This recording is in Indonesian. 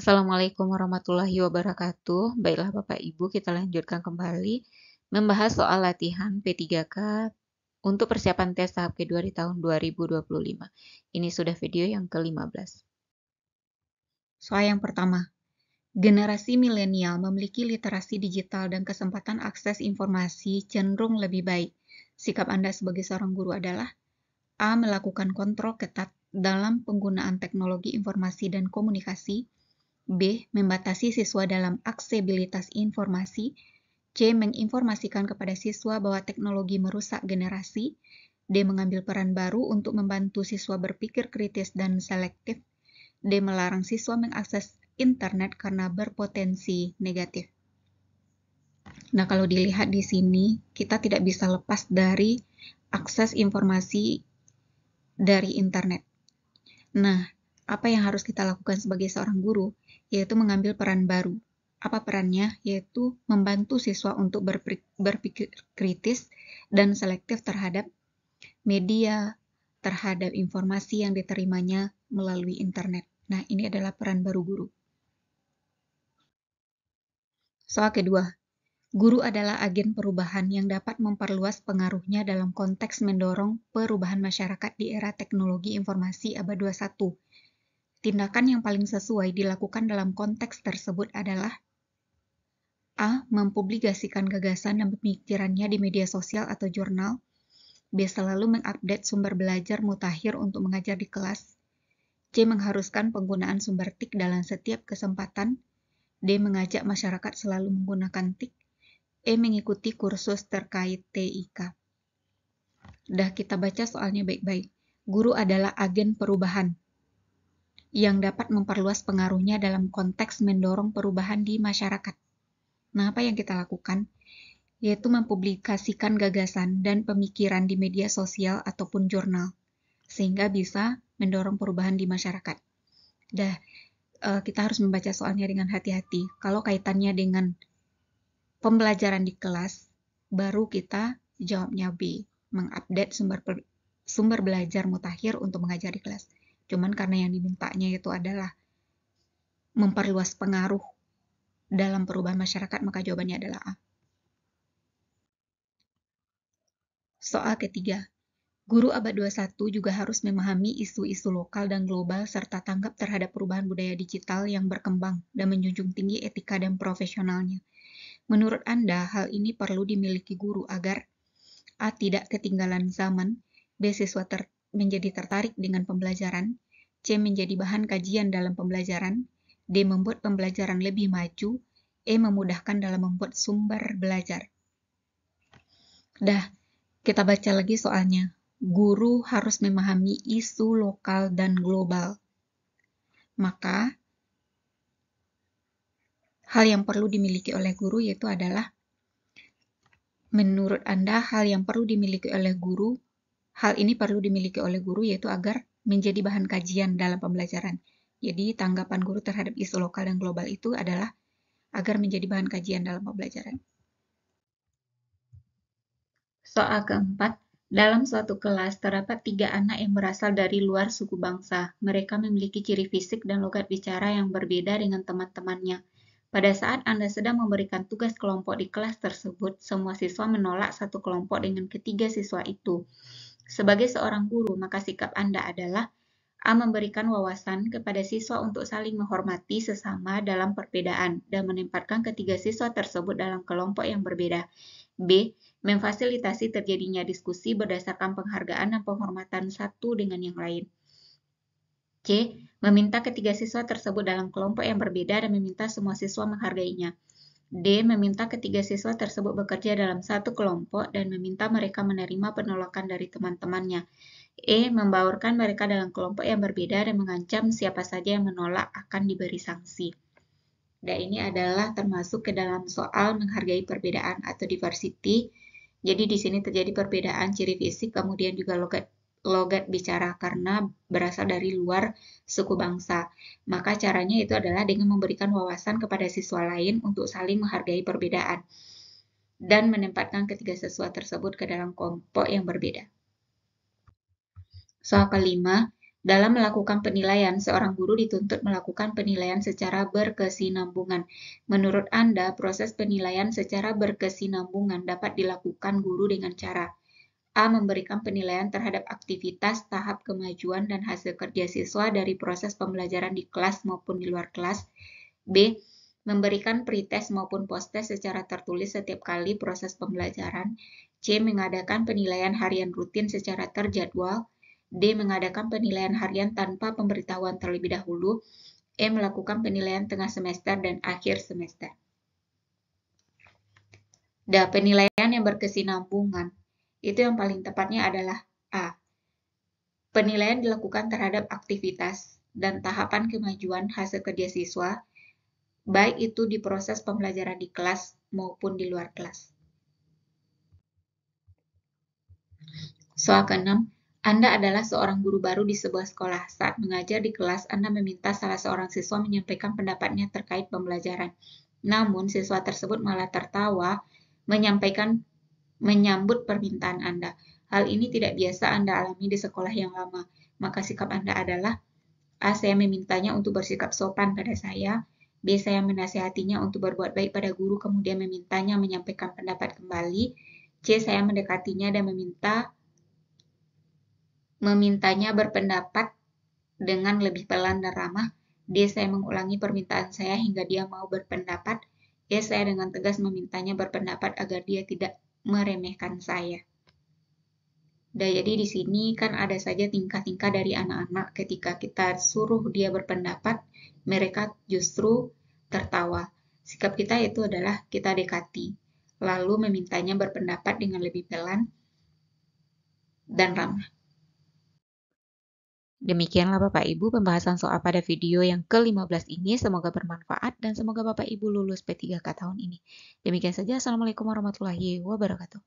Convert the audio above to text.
Assalamualaikum warahmatullahi wabarakatuh. Baiklah Bapak Ibu, kita lanjutkan kembali membahas soal latihan P3K untuk persiapan tes tahap kedua di tahun 2025. Ini sudah video yang ke-15. Soal yang pertama, generasi milenial memiliki literasi digital dan kesempatan akses informasi cenderung lebih baik. Sikap Anda sebagai seorang guru adalah A. Melakukan kontrol ketat dalam penggunaan teknologi informasi dan komunikasi. B. Membatasi siswa dalam aksesibilitas informasi. C. Menginformasikan kepada siswa bahwa teknologi merusak generasi. D. Mengambil peran baru untuk membantu siswa berpikir kritis dan selektif. D. Melarang siswa mengakses internet karena berpotensi negatif. Nah, kalau dilihat di sini, kita tidak bisa lepas dari akses informasi dari internet. Nah, apa yang harus kita lakukan sebagai seorang guru? Yaitu mengambil peran baru. Apa perannya? Yaitu membantu siswa untuk berpikir kritis dan selektif terhadap media, terhadap informasi yang diterimanya melalui internet. Nah, ini adalah peran baru guru. Soal kedua, guru adalah agen perubahan yang dapat memperluas pengaruhnya dalam konteks mendorong perubahan masyarakat di era teknologi informasi abad 21. Tindakan yang paling sesuai dilakukan dalam konteks tersebut adalah A. Mempublikasikan gagasan dan pemikirannya di media sosial atau jurnal. B. Selalu mengupdate sumber belajar mutakhir untuk mengajar di kelas. C. Mengharuskan penggunaan sumber TIK dalam setiap kesempatan. D. Mengajak masyarakat selalu menggunakan TIK. E. Mengikuti kursus terkait TIK. Dah kita baca soalnya baik-baik. Guru adalah agen perubahan yang dapat memperluas pengaruhnya dalam konteks mendorong perubahan di masyarakat. Nah, apa yang kita lakukan? Yaitu mempublikasikan gagasan dan pemikiran di media sosial ataupun jurnal, sehingga bisa mendorong perubahan di masyarakat. Kita harus membaca soalnya dengan hati-hati. Kalau kaitannya dengan pembelajaran di kelas, baru kita jawabnya B, mengupdate sumber belajar mutakhir untuk mengajar di kelas. Cuman karena yang dimintanya itu adalah memperluas pengaruh dalam perubahan masyarakat, maka jawabannya adalah A. Soal ketiga, guru abad 21 juga harus memahami isu-isu lokal dan global serta tanggap terhadap perubahan budaya digital yang berkembang dan menjunjung tinggi etika dan profesionalnya. Menurut Anda, hal ini perlu dimiliki guru agar A. Tidak ketinggalan zaman, B. Siswa menjadi tertarik dengan pembelajaran, C. Menjadi bahan kajian dalam pembelajaran, D. Membuat pembelajaran lebih maju, E. Memudahkan dalam membuat sumber belajar. Kita baca lagi soalnya. Guru harus memahami isu lokal dan global. Maka, hal yang perlu dimiliki oleh guru yaitu adalah, menurut Anda, hal ini perlu dimiliki oleh guru yaitu agar menjadi bahan kajian dalam pembelajaran. Jadi, tanggapan guru terhadap isu lokal dan global itu adalah agar menjadi bahan kajian dalam pembelajaran. Soal keempat, dalam suatu kelas terdapat 3 anak yang berasal dari luar suku bangsa. Mereka memiliki ciri fisik dan logat bicara yang berbeda dengan teman-temannya. Pada saat Anda sedang memberikan tugas kelompok di kelas tersebut, semua siswa menolak satu kelompok dengan ketiga siswa itu. Sebagai seorang guru, maka sikap Anda adalah A. Memberikan wawasan kepada siswa untuk saling menghormati sesama dalam perbedaan dan menempatkan ketiga siswa tersebut dalam kelompok yang berbeda. B. Memfasilitasi terjadinya diskusi berdasarkan penghargaan dan penghormatan satu dengan yang lain. C. Meminta ketiga siswa tersebut dalam kelompok yang berbeda dan meminta semua siswa menghargainya. D. Meminta ketiga siswa tersebut bekerja dalam satu kelompok dan meminta mereka menerima penolakan dari teman-temannya. E. Membaurkan mereka dalam kelompok yang berbeda dan mengancam siapa saja yang menolak akan diberi sanksi. Dan ini adalah termasuk ke dalam soal menghargai perbedaan atau diversity. Jadi di sini terjadi perbedaan ciri fisik, kemudian juga logat bicara karena berasal dari luar suku bangsa. Maka caranya itu adalah dengan memberikan wawasan kepada siswa lain untuk saling menghargai perbedaan dan menempatkan ketiga siswa tersebut ke dalam kelompok yang berbeda. Soal kelima, Dalam melakukan penilaian, seorang guru dituntut melakukan penilaian secara berkesinambungan. Menurut Anda, proses penilaian secara berkesinambungan dapat dilakukan guru dengan cara A. Memberikan penilaian terhadap aktivitas, tahap kemajuan, dan hasil kerja siswa dari proses pembelajaran di kelas maupun di luar kelas. B. Memberikan pretest maupun posttest secara tertulis setiap kali proses pembelajaran. C. Mengadakan penilaian harian rutin secara terjadwal. D. Mengadakan penilaian harian tanpa pemberitahuan terlebih dahulu. E. Melakukan penilaian tengah semester dan akhir semester. Penilaian yang berkesinambungan. Itu yang paling tepatnya adalah A. Penilaian dilakukan terhadap aktivitas dan tahapan kemajuan hasil kerja siswa, baik itu di proses pembelajaran di kelas maupun di luar kelas. Soal ke-6, Anda adalah seorang guru baru di sebuah sekolah. Saat mengajar di kelas, Anda meminta salah seorang siswa menyampaikan pendapatnya terkait pembelajaran. Namun, siswa tersebut malah tertawa menyambut permintaan Anda. Hal ini tidak biasa Anda alami di sekolah yang lama. Maka sikap Anda adalah A. Saya memintanya untuk bersikap sopan pada saya. B. Saya menasihatinya untuk berbuat baik pada guru, kemudian memintanya menyampaikan pendapat kembali. C. Saya mendekatinya dan memintanya berpendapat dengan lebih pelan dan ramah. D. Saya mengulangi permintaan saya hingga dia mau berpendapat. E. Saya dengan tegas memintanya berpendapat agar dia tidak meremehkan saya. Jadi di sini kan ada saja tingkah-tingkah dari anak-anak ketika kita suruh dia berpendapat, mereka justru tertawa. Sikap kita itu adalah kita dekati, lalu memintanya berpendapat dengan lebih pelan dan ramah. Demikianlah Bapak Ibu pembahasan soal pada video yang ke-15 ini. Semoga bermanfaat dan semoga Bapak Ibu lulus P3K tahun ini. Demikian saja. Assalamualaikum warahmatullahi wabarakatuh.